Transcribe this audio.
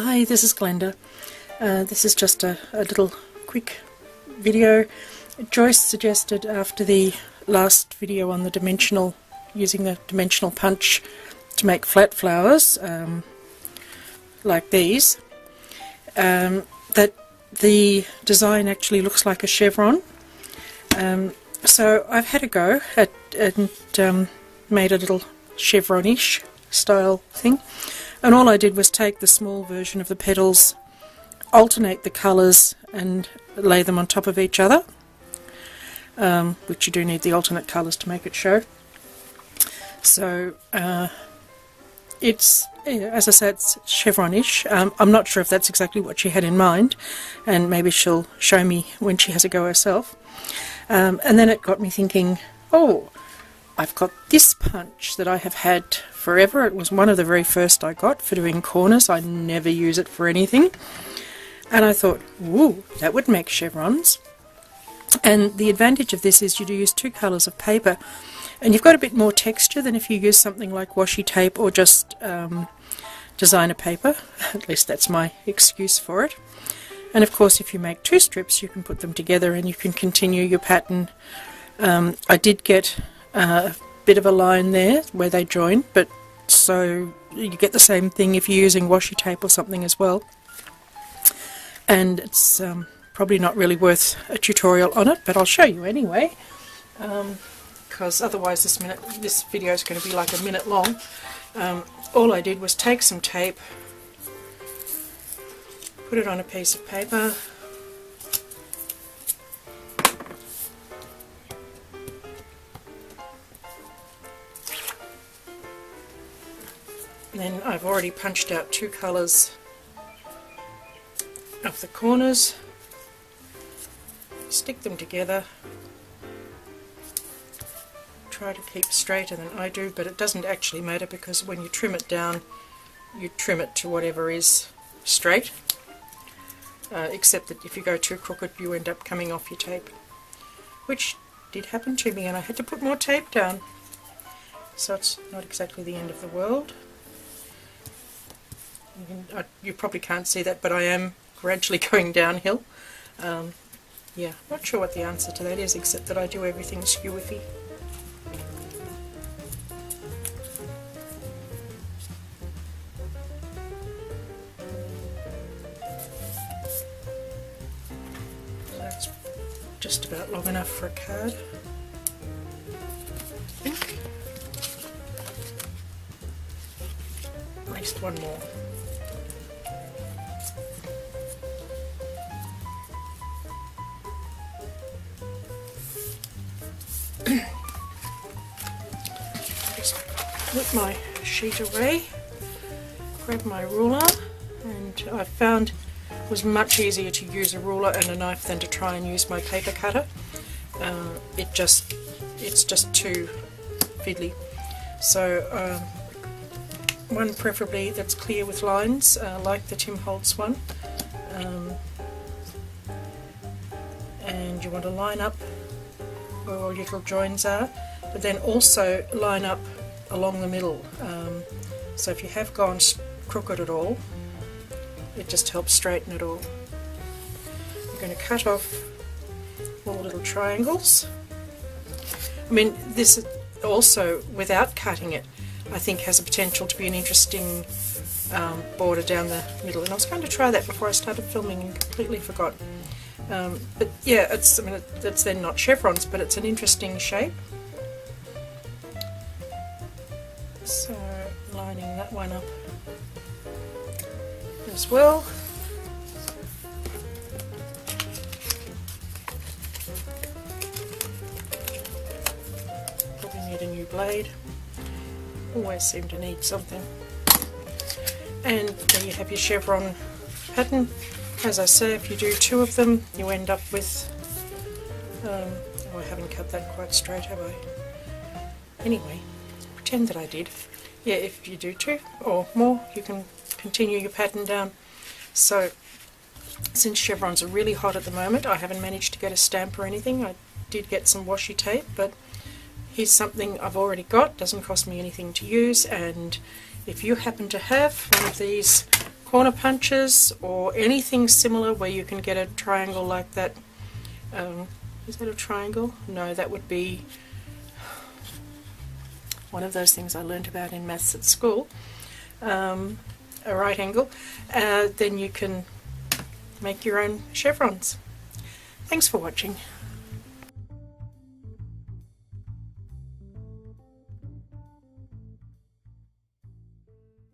Hi, this is Glenda. This is just a little quick video. Joyce suggested after the last video on the using the dimensional punch to make flat flowers like these, that the design actually looks like a chevron. So I've had a go at and made a little chevron-ish style thing, and all I did was take the small version of the petals, alternate the colours and lay them on top of each other, which you do need the alternate colours to make it show. So it's, as I said, it's chevron-ish. I'm not sure if that's exactly what she had in mind, and maybe she'll show me when she has a go herself. And then it got me thinking, oh, I've got this punch that I have had forever. It was one of the very first I got for doing corners. I never use it for anything. And I thought, ooh, that would make chevrons. And the advantage of this is you do use two colours of paper, and you've got a bit more texture than if you use something like washi tape or just designer paper. At least that's my excuse for it. And of course, if you make two strips, you can put them together and you can continue your pattern. I did get a bit of a line there where they join, but so you get the same thing if you're using washi tape or something as well. And it's probably not really worth a tutorial on it, but I'll show you anyway, because otherwise this video is going to be like a minute long. All I did was take some tape, put it on a piece of paper, and then I've already punched out two colours of the corners, stick them together, try to keep straighter than I do, but it doesn't actually matter because when you trim it down, you trim it to whatever is straight. Except that if you go too crooked you end up coming off your tape, which did happen to me, and I had to put more tape down, so it's not exactly the end of the world. You probably can't see that, but I am gradually going downhill. Yeah, not sure what the answer to that is, except that I do everything skew-iffy. That's just about long enough for a card, I think. At least one more. Just put my sheet away, grab my ruler, and I found it was much easier to use a ruler and a knife than to try and use my paper cutter. It's just too fiddly. So one preferably that's clear with lines, like the Tim Holtz one, and you want to line up where all your little joins are, but then also line up along the middle. So if you have gone crooked at all, it just helps straighten it all. You're going to cut off all the little triangles. I mean, this also, without cutting it, I think has a potential to be an interesting border down the middle. And I was going to try that before I started filming and completely forgot. But yeah, I mean, it's then not chevrons, but it's an interesting shape. So lining that one up as well. Probably need a new blade. Always seem to need something. And there you have your chevron pattern. As I say, if you do two of them, you end up with, oh, I haven't cut that quite straight, have I? Anyway, pretend that I did. Yeah, if you do two or more, you can continue your pattern down. So, since chevrons are really hot at the moment, I haven't managed to get a stamp or anything. I did get some washi tape, but here's something I've already got, doesn't cost me anything to use, and if you happen to have one of these corner punches or anything similar where you can get a triangle like that. Is that a triangle? No, that would be one of those things I learnt about in maths at school, a right angle. Then you can make your own chevrons. Thanks for watching.